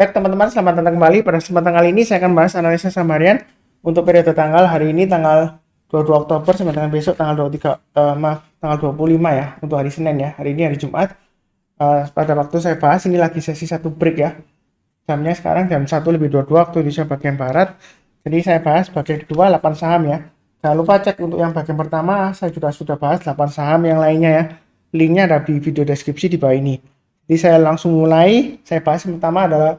Baik teman-teman, selamat datang kembali. Pada kesempatan kali ini saya akan bahas analisa saham harian untuk periode tanggal hari ini tanggal 22 Oktober sampai dengan besok tanggal 23 tanggal 25 ya untuk hari Senin ya. Hari ini hari Jumat. Pada waktu saya bahas ini lagi sesi satu break ya. Jamnya sekarang jam 1:22 waktu Indonesia bagian barat. Jadi saya bahas bagian kedua 8 saham ya. Jangan lupa cek untuk yang bagian pertama saya juga sudah bahas 8 saham yang lainnya ya. Linknya ada di video deskripsi di bawah ini. Jadi saya langsung mulai. Saya bahas yang pertama adalah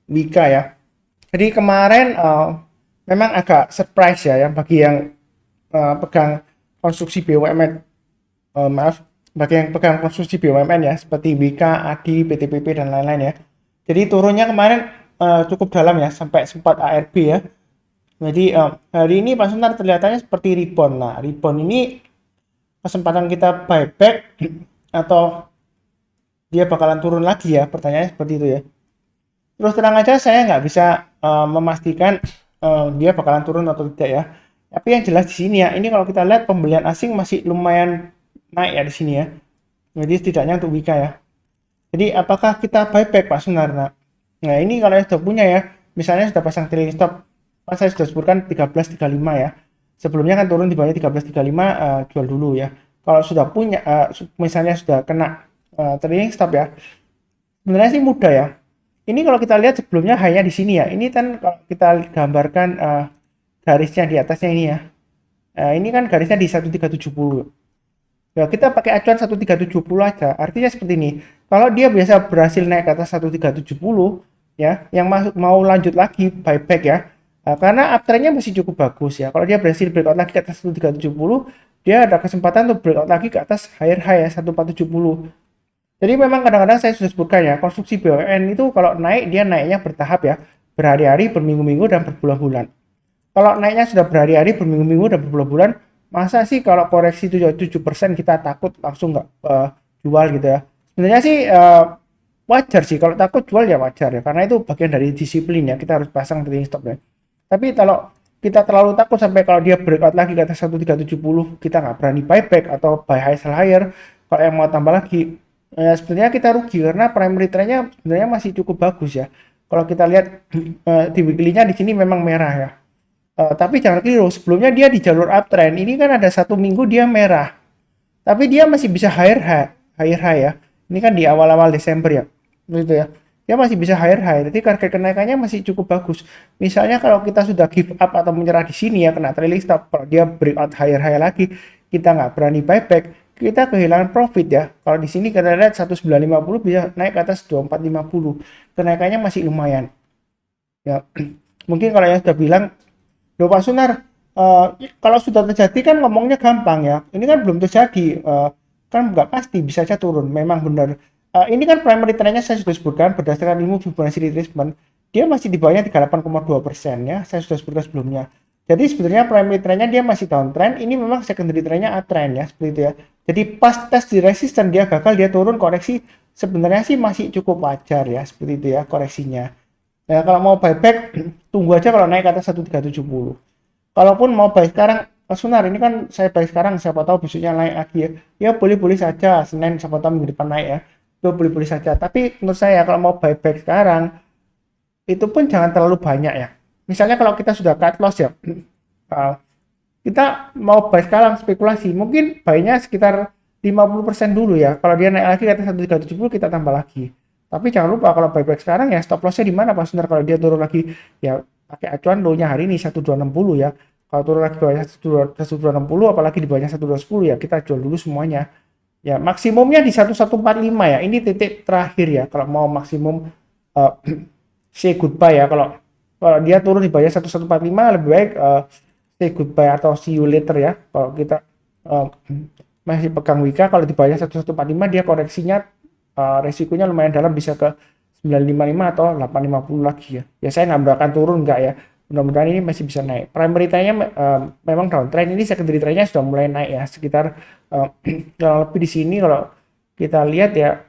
Wika ya. Jadi kemarin memang agak surprise ya bagi yang pegang konstruksi BUMN, maaf, bagi yang pegang konstruksi BUMN ya seperti Wika, ADI, PTPP dan lain-lain ya. Jadi turunnya kemarin cukup dalam ya sampai sempat ARB ya. Jadi hari ini Pak Suntar terlihatnya seperti rebound. Nah, rebound ini kesempatan kita buyback atau dia bakalan turun lagi ya, pertanyaannya seperti itu ya. Terus terang aja saya nggak bisa memastikan dia bakalan turun atau tidak ya. Tapi yang jelas di sini ya, ini kalau kita lihat pembelian asing masih lumayan naik ya di sini ya. Jadi setidaknya untuk Wika ya. Jadi apakah kita buyback Pak Sunar? Nah ini kalau yang sudah punya ya, misalnya sudah pasang trailing stop, saya sudah sebutkan 13.35 ya. Sebelumnya kan turun di bawahnya 13.35, jual dulu ya. Kalau sudah punya, misalnya sudah kena trailing stop ya, sebenarnya sih mudah ya. Ini kalau kita lihat sebelumnya hanya di sini ya. Ini kan kalau kita gambarkan garisnya di atasnya ini ya. Ini kan garisnya di 1370. Ya, kita pakai acuan 1370 aja. Artinya seperti ini. Kalau dia biasa berhasil naik ke atas 1370 ya, yang mau lanjut lagi buyback ya. Karena uptrendnya masih cukup bagus ya. Kalau dia berhasil breakout lagi ke atas 1370, dia ada kesempatan untuk breakout lagi ke atas higher high ya 1470. Jadi memang kadang-kadang saya sudah sebutkan ya, konstruksi BUMN itu kalau naik dia naiknya bertahap ya, berhari-hari, berminggu-minggu dan berbulan-bulan. Kalau naiknya sudah berhari-hari, berminggu-minggu dan berbulan-bulan, masa sih kalau koreksi 7% kita takut langsung nggak jual gitu ya? Sebenarnya sih wajar sih kalau takut jual ya wajar ya, karena itu bagian dari disiplin ya, kita harus pasang trading stop ya. Tapi kalau kita terlalu takut sampai kalau dia breakout lagi ke atas 1370 kita nggak berani buyback atau buy high sell higher, kalau yang mau tambah lagi sebenarnya kita rugi karena primary trendnya sebenarnya masih cukup bagus ya. Kalau kita lihat di weekly-nya di sini memang merah ya. Tapi jangan keliru, sebelumnya dia di jalur uptrend. Ini kan ada 1 minggu dia merah. Tapi dia masih bisa higher high ya. Ini kan di awal-awal Desember ya. Gitu ya. Dia masih bisa higher high. Jadi target kenaikannya masih cukup bagus. Misalnya kalau kita sudah give up atau menyerah di sini ya kena trailing stop, kalau dia breakout higher high lagi, kita nggak berani buyback, kita kehilangan profit ya. Kalau di sini kita lihat 1950 bisa naik ke atas 2450. Kenaikannya masih lumayan. Ya. Mungkin kalau yang sudah bilang, "Loh Pak Sunar, kalau sudah terjadi kan ngomongnya gampang ya. Ini kan belum terjadi. Kan nggak pasti bisa saja turun." Memang benar. Ini kan primary trendnya saya sudah sebutkan berdasarkan ilmu Fibonacci retracement. Dia masih di bawahnya 38,2% ya. Saya sudah sebutkan sebelumnya. Jadi sebenarnya primary trendnya dia masih downtrend. Ini memang secondary trendnya uptrend ya, seperti itu ya. Jadi pas tes di resisten dia gagal, dia turun koreksi. Sebenarnya sih masih cukup wajar ya, seperti itu ya koreksinya. Ya kalau mau buyback tunggu aja kalau naik ke atas 1370. Kalaupun mau buy sekarang, Sunar ini kan saya buy sekarang siapa tahu besoknya naik lagi ya. Ya boleh-boleh saja, Senin siapa tahu minggu depan naik ya. Itu boleh-boleh saja. Tapi menurut saya kalau mau buyback sekarang itu pun jangan terlalu banyak ya. Misalnya kalau kita sudah cut loss ya, kita mau buy sekarang spekulasi, mungkin buy-nya sekitar 50% dulu ya. Kalau dia naik lagi ke atas 1370 kita tambah lagi. Tapi jangan lupa kalau buyback sekarang ya stop loss-nya di mana Pak Sundar, kalau dia turun lagi ya pakai acuan low-nya hari ini 1260 ya. Kalau turun lagi di bawahnya 1260 apalagi di bawahnya 1210 ya kita jual dulu semuanya. Ya maksimumnya di 1145 ya. Ini titik terakhir ya kalau mau maksimum uh, say goodbye ya. Kalau kalau dia turun di bawah 1145 lebih baik say goodbye atau see you later ya. Kalau kita masih pegang Wika, kalau di bawah 1145 dia koreksinya resikonya lumayan dalam, bisa ke 955 atau 850 lagi ya. Ya saya nggak akan turun enggak ya. Mudah-mudahan ini masih bisa naik. Primary trendnya memang downtrend, ini secondary trendnya sudah mulai naik ya. Sekitar kurang lebih di sini kalau kita lihat ya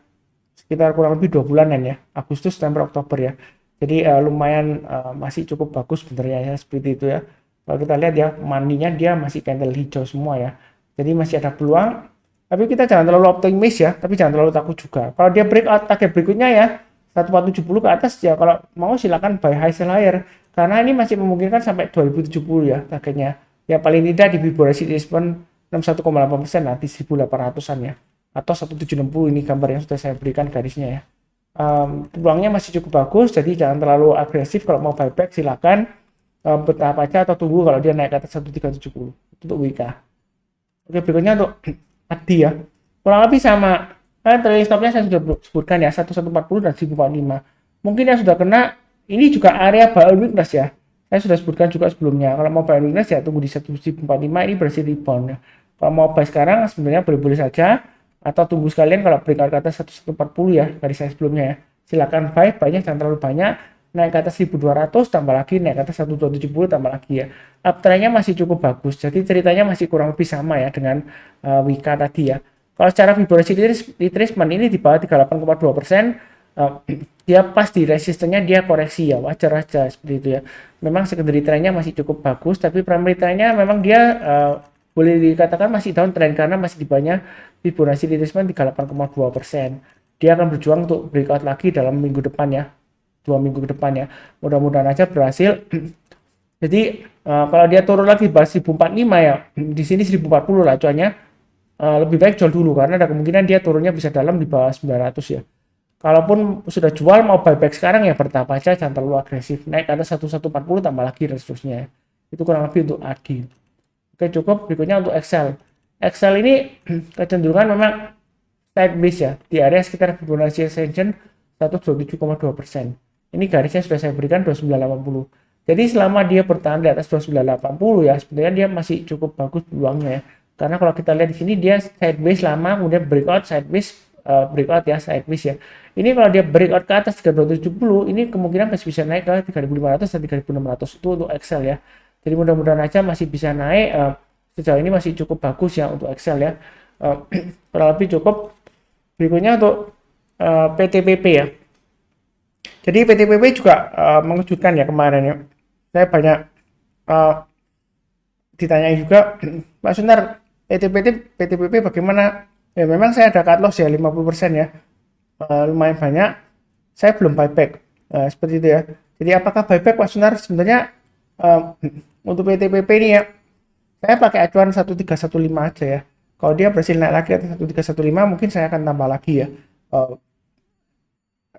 sekitar kurang lebih 2 bulanan ya. Agustus, September, Oktober ya. Jadi lumayan masih cukup bagus sebenarnya ya, seperti itu ya. Kalau kita lihat ya maninya dia masih candle hijau semua ya. Jadi masih ada peluang. Tapi kita jangan terlalu optimis ya, tapi jangan terlalu takut juga. Kalau dia breakout target berikutnya ya 1470 ke atas ya, kalau mau silakan buy high sell higher, karena ini masih memungkinkan sampai 2070 ya targetnya. Ya paling tidak di Fibonacci retracement 61,8% lah di 1800-an ya, atau 1760 ini gambar yang sudah saya berikan garisnya ya. Peluangnya masih cukup bagus, jadi jangan terlalu agresif. Kalau mau buyback silakan bertahap aja atau tunggu kalau dia naik ke atas 1370 itu untuk WK. Oke, berikutnya untuk ADI ya, kurang lebih sama. Trailing stopnya saya sudah sebutkan ya, 1140 dan 1045. Mungkin yang sudah kena ini juga area buy weakness ya, saya sudah sebutkan juga sebelumnya. Kalau mau buy weakness ya tunggu di 1045, ini berhasil rebound ya. Kalau mau buy sekarang sebenarnya boleh-boleh saja, atau tunggu sekalian kalau breakout ke atas 1140 ya dari saya sebelumnya ya. Silakan buy, banyak jangan terlalu banyak. Naik ke atas 1200 tambah lagi, naik ke atas 1270 tambah lagi ya. Uptrendnya masih cukup bagus, jadi ceritanya masih kurang lebih sama ya dengan Wika tadi ya. Kalau secara Fibonacci retracement ini di bawah 38,2%, dia pas di resistennya dia koreksi ya, wajar aja seperti itu ya. Memang secondary trendnya masih cukup bagus, tapi primary trendnya memang dia boleh dikatakan masih downtrend karena masih di bawahnya Fibonacci retracement 38,2%. Dia akan berjuang untuk breakout lagi dalam minggu depan ya, 2 minggu ke depan ya. Mudah-mudahan aja berhasil. Jadi kalau dia turun lagi bahas 1045 ya, di sini 1040 lah cuannya, lebih baik jual dulu karena ada kemungkinan dia turunnya bisa dalam di bawah 900 ya. Kalaupun sudah jual mau buyback sekarang ya bertahap aja, jangan terlalu agresif. Naik ke atas 1140 tambah lagi dan seterusnya ya. Itu kurang lebih untuk ADI. Oke, cukup. Berikutnya untuk Excel. Excel ini kecenderungan memang sideways ya, di area sekitar Fibonacci extension 127,2%. Ini garisnya sudah saya berikan 2980. Jadi selama dia bertahan di atas 2980 ya, sebenarnya dia masih cukup bagus peluangnya ya. Karena kalau kita lihat di sini dia sideways lama, kemudian breakout sideways, breakout ya, sideways ya. Ini kalau dia breakout ke atas 3270, ini kemungkinan masih bisa naik ke 3500 dan 3600 itu untuk Excel ya. Jadi mudah-mudahan aja masih bisa naik. Sejauh ini masih cukup bagus ya untuk Excel ya. Kurang lebih cukup. Berikutnya untuk PTPP ya. Jadi PTPP juga mengejutkan ya kemarin ya. Saya banyak ditanya juga, Pak Sunar, PTPP bagaimana? Ya memang saya ada cut loss ya 50% ya. Lumayan banyak. Saya belum buyback. Seperti itu ya. Jadi apakah buyback Pak Sunar? Sebenarnya untuk PTPP ini ya, saya pakai acuan 1315 aja ya. Kalau dia berhasil naik lagi atas 1315 mungkin saya akan tambah lagi ya.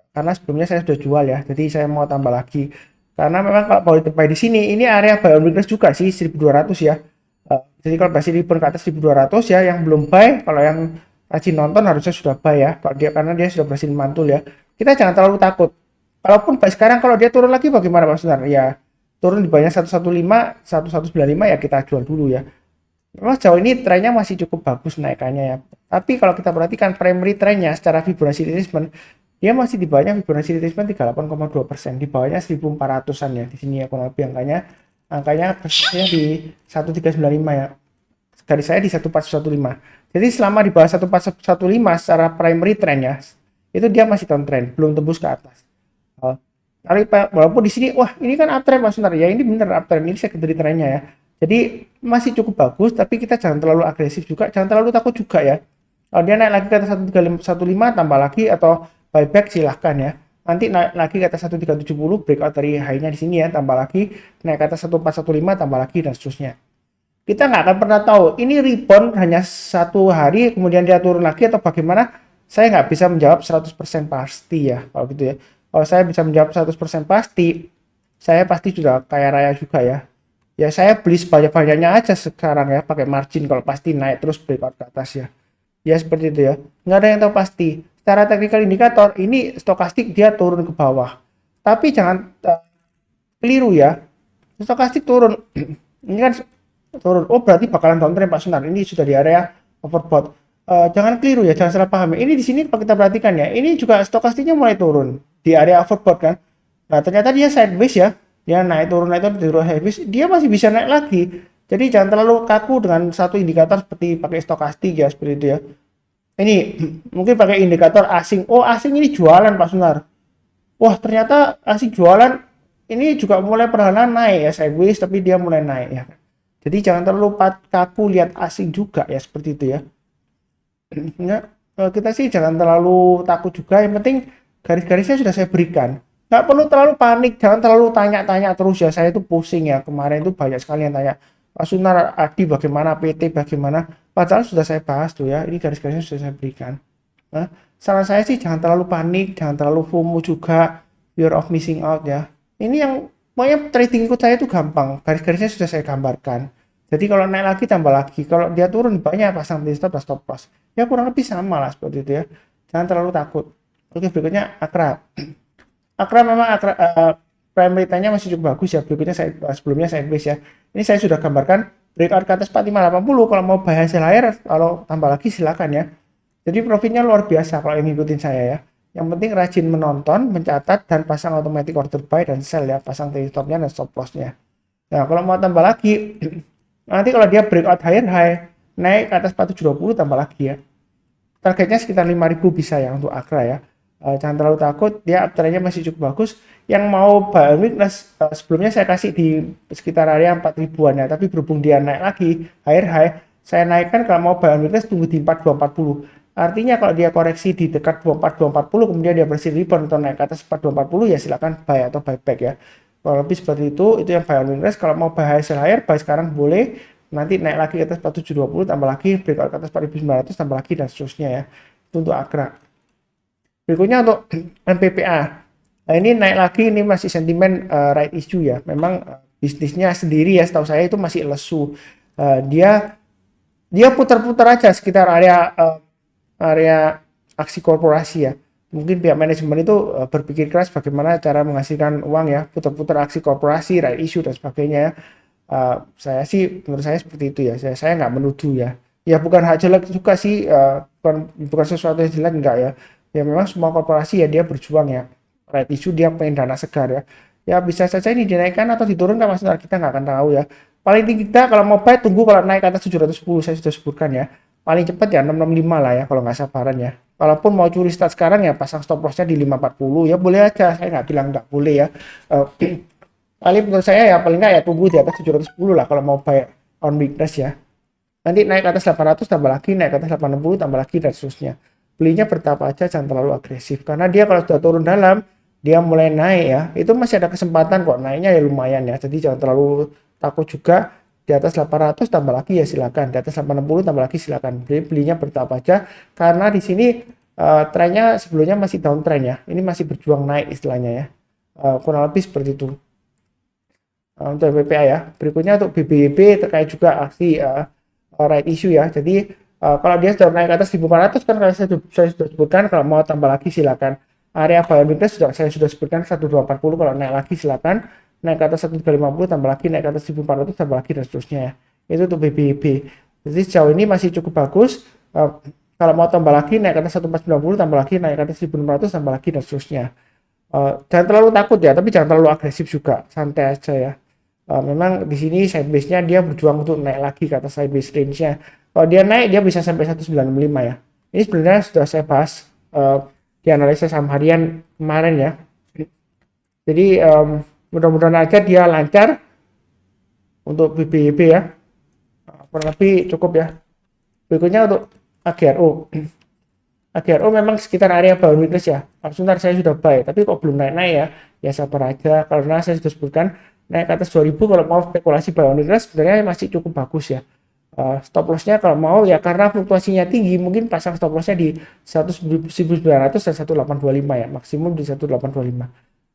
Karena sebelumnya saya sudah jual ya, jadi saya mau tambah lagi. Karena memang kalau boleh buy di sini, ini area buy on weakness juga sih 1200 ya. Jadi kalau berhasil rebound ke atas 1200 ya, yang belum buy, kalau yang rajin nonton harusnya sudah buy ya. Kalau dia karena dia sudah berhasil mantul ya. Kita jangan terlalu takut. Kalaupun buy sekarang, kalau dia turun lagi bagaimana Pak Sunar? Ya turun di bawahnya 115, 1195 ya kita jual dulu ya. Memang sejauh ini trennya masih cukup bagus naikannya ya. Tapi kalau kita perhatikan primary trennya secara Fibonacci retracement, dia masih di bawahnya Fibonacci retracement 38,2%, di bawahnya 1400-an ya. Di sini ya kurang lebih angkanya persisnya di 1395 ya. Dari saya di 1415. Jadi selama di bawah 1415 secara primary trend ya, itu dia masih downtrend, belum tembus ke atas. Walaupun di sini wah ini kan uptrend Mas Sunar ya, ini bener uptrend, ini secondary trendnya ya. Jadi masih cukup bagus, tapi kita jangan terlalu agresif juga, jangan terlalu takut juga ya. Kalau dia naik lagi ke atas 1315 tambah lagi atau buyback silahkan ya. Nanti naik lagi ke atas 1370 breakout dari high-nya di sini ya, tambah lagi, naik ke atas 1415 tambah lagi dan seterusnya. Kita nggak akan pernah tahu ini rebound hanya 1 hari kemudian dia turun lagi atau bagaimana. Saya nggak bisa menjawab 100% pasti ya kalau gitu ya. Kalau saya bisa menjawab 100% pasti, saya pasti sudah kaya raya juga ya. Ya saya beli sebanyak-banyaknya aja sekarang ya, pakai margin kalau pasti naik terus breakout ke atas ya. Ya seperti itu ya. Nggak ada yang tahu pasti. Secara technical indikator ini stokastik dia turun ke bawah. Tapi jangan keliru ya. Stokastik turun. Ini kan turun. Oh berarti bakalan downtrend Pak Sunar. Ini sudah di area overbought. Jangan keliru ya, jangan salah paham. Ini di sini kalau kita perhatikan ya, ini juga stokastiknya mulai turun di area overbought kan. Nah ternyata dia sideways ya. Dia naik turun sideways, dia masih bisa naik lagi. Jadi jangan terlalu kaku dengan satu indikator seperti pakai stokastik ya, seperti itu ya. Ini mungkin pakai indikator asing. Oh asing ini jualan Pak Sunar. Wah ternyata asing jualan ini juga mulai perlahan naik ya, sideways tapi dia mulai naik ya. Jadi jangan terlalu kaku lihat asing juga ya, seperti itu ya. Ya kita sih jangan terlalu takut juga. Yang penting garis-garisnya sudah saya berikan. Nggak perlu terlalu panik, jangan terlalu tanya-tanya terus ya. Saya itu pusing ya. Kemarin itu banyak sekali yang tanya, Pak Sunar, Adi bagaimana, PT bagaimana. Padahal sudah saya bahas tuh ya. Ini garis-garisnya sudah saya berikan. Nah, saran saya sih jangan terlalu panik, jangan terlalu FOMO juga, fear of missing out ya. Ini yang pokoknya trading ikut saya itu gampang. Garis-garisnya sudah saya gambarkan. Jadi kalau naik lagi tambah lagi. Kalau dia turun banyak pasang stop dan stop loss. Ya kurang lebih sama lah seperti itu ya. Jangan terlalu takut. Oke, berikutnya Akra. Akra memang primary trend-nya masih cukup bagus ya. Berikutnya saya sebelumnya sideways ya. Ini saya sudah gambarkan breakout ke atas 4580. Kalau mau buy hasil akhir, kalau tambah lagi silakan ya. Jadi profitnya luar biasa kalau yang ngikutin saya ya. Yang penting rajin menonton, mencatat, dan pasang automatic order buy dan sell ya. Pasang trailing stop-nya dan stop loss-nya. Nah, kalau mau tambah lagi, nanti kalau dia breakout higher high, naik ke atas 470 tambah lagi ya. Targetnya sekitar 5000 bisa ya untuk Akra ya. Jangan terlalu takut, dia uptrend-nya masih cukup bagus. Yang mau buy on weakness, sebelumnya saya kasih di sekitar area 4000-an ya, tapi berhubung dia naik lagi higher high, saya naikkan. Kalau mau buy on weakness tunggu di 4240. Artinya kalau dia koreksi di dekat 24240 kemudian dia bersih rebound atau naik ke atas 4240 ya silakan buy atau buy back ya. Kalau lebih seperti itu yang buy on weakness. Kalau mau buy hasil higher, buy sekarang boleh, nanti naik lagi ke atas 4720 tambah lagi, breakout ke atas 4900 tambah lagi dan seterusnya ya. Itu untuk Akra. Berikutnya untuk MPPA. Nah, ini naik lagi, ini masih sentimen right issue ya. Memang bisnisnya sendiri ya, setahu saya itu masih lesu. Dia putar-putar aja sekitar area aksi korporasi ya. Mungkin pihak manajemen itu berpikir keras bagaimana cara menghasilkan uang ya, putar-putar aksi korporasi, right issue dan sebagainya ya. Menurut saya seperti itu ya. Saya nggak menuduh ya. Ya bukan hal jelek juga sih, bukan sesuatu yang jelek enggak ya. Ya memang semua korporasi ya dia berjuang ya. Right issue dia pengen dana segar ya. Ya bisa saja ini dinaikkan atau diturunkan, Mas, kita nggak akan tahu ya. Paling tinggi kita kalau mau buy tunggu kalau naik ke atas 710 saya sudah sebutkan ya. Paling cepat ya 665 lah ya kalau nggak sabaran ya. Kalaupun mau curi start sekarang ya pasang stop lossnya di 540 ya boleh aja. Saya nggak bilang nggak boleh ya. Paling menurut saya ya paling nggak ya tunggu di atas 710 lah kalau mau buy on weakness ya. Nanti naik ke atas 800 tambah lagi, naik ke atas 860 tambah lagi dan seterusnya. Belinya bertahap aja, jangan terlalu agresif. Karena dia kalau sudah turun dalam, dia mulai naik ya, itu masih ada kesempatan kok naiknya ya lumayan ya. Jadi jangan terlalu takut juga. Di atas 800 tambah lagi ya silakan. Di atas 860 tambah lagi silakan. Belinya bertahap aja. Karena di sini trennya sebelumnya masih downtrend ya. Ini masih berjuang naik istilahnya ya. Kurang lebih seperti itu. Untuk BPA ya. Berikutnya untuk BBB terkait juga aksi right issue ya. Jadi kalau dia sudah naik ke atas 1400 kan saya sudah sebutkan, kalau mau tambah lagi silakan. Area buy and weakness saya sudah sebutkan 1240, kalau naik lagi silakan. Naik ke atas 1350 tambah lagi, naik ke atas 1400 tambah lagi dan seterusnya ya. Itu untuk BBB. Jadi sejauh ini masih cukup bagus. Kalau mau tambah lagi naik ke atas 1490 tambah lagi, naik ke atas 1600 tambah lagi dan seterusnya. Jangan terlalu takut ya, tapi jangan terlalu agresif juga, santai aja ya. Memang di sini sideways-nya dia berjuang untuk naik lagi ke atas sideways range-nya. Kalau dia naik dia bisa sampai 195 ya. Ini sebenarnya sudah saya bahas di analisa saham harian kemarin ya. Jadi mudah-mudahan aja dia lancar untuk BBYB ya. Kurang lebih cukup ya. Berikutnya untuk AGRO. AGRO memang sekitar area buy weakness ya. Sebentar saya sudah buy, tapi kok belum naik-naik ya. Ya sabar aja, karena saya sudah sebutkan naik ke atas 2000 kalau mau spekulasi buy weakness sebenarnya masih cukup bagus ya. Stop lossnya kalau mau ya, karena fluktuasinya tinggi mungkin pasang stop lossnya di 1900 dan 1825 ya, maksimum di 1825.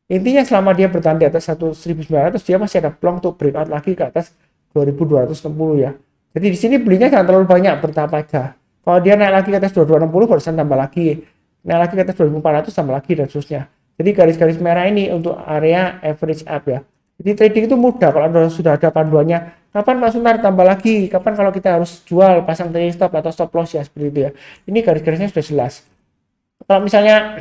Intinya selama dia bertahan di atas 1900 dia masih ada peluang untuk breakout lagi ke atas 2260 ya. Jadi di sini belinya jangan terlalu banyak, bertahap aja. Kalau dia naik lagi ke atas 2260 barusan tambah lagi, naik lagi ke atas 2400 tambah lagi dan seterusnya. Jadi garis-garis merah ini untuk area average up ya. Jadi trading itu mudah kalau sudah ada panduannya. Kapan Pak Suntar tambah lagi? Kapan kalau kita harus jual, pasang trailing stop atau stop loss ya, seperti itu ya. Ini garis-garisnya sudah jelas. Kalau misalnya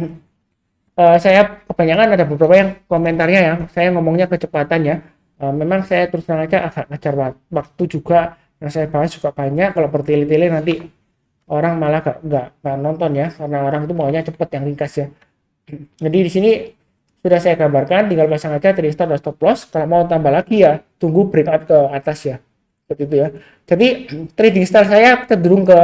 saya kebanyakan ada beberapa yang komentarnya ya, saya ngomongnya kecepatan ya. Memang saya terus terang aja agak ngejar waktu juga, yang saya bahas juga banyak. Kalau bertele-tele nanti orang malah nggak nonton ya, karena orang itu maunya cepet yang ringkas ya. Jadi di sini sudah saya gambarkan, tinggal pasang aja trailing stop dan stop loss. Kalau mau tambah lagi ya tunggu breakout ke atas ya, seperti itu ya. Jadi trading style saya cenderung ke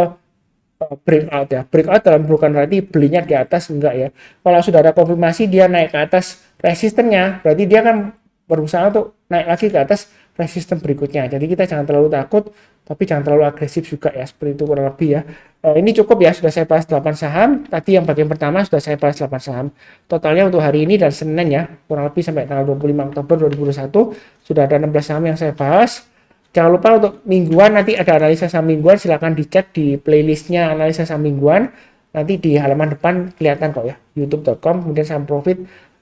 breakout ya. Breakout dalam bukan berarti belinya di atas, enggak ya. Kalau sudah ada konfirmasi dia naik ke atas resistennya, berarti dia kan berusaha untuk naik lagi ke atas resisten berikutnya. Jadi kita jangan terlalu takut, tapi jangan terlalu agresif juga ya. Seperti itu kurang lebih ya. Ini cukup ya, sudah saya bahas 8 saham. Tadi yang bagian pertama sudah saya bahas 8 saham. Totalnya untuk hari ini dan Senin ya, kurang lebih sampai tanggal 25 Oktober 2021 sudah ada 16 saham yang saya bahas. Jangan lupa untuk mingguan nanti ada analisa saham mingguan, silahkan dicek di playlistnya analisa saham mingguan. Nanti di halaman depan kelihatan kok ya, youtube.com kemudian saham profit.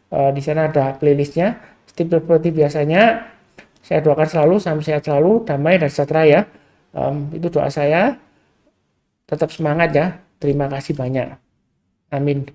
Di sana ada playlistnya. Seperti biasanya saya doakan selalu saham sehat selalu, damai dan sejahtera ya. Itu doa saya. Tetap semangat ya. Terima kasih banyak. Amin.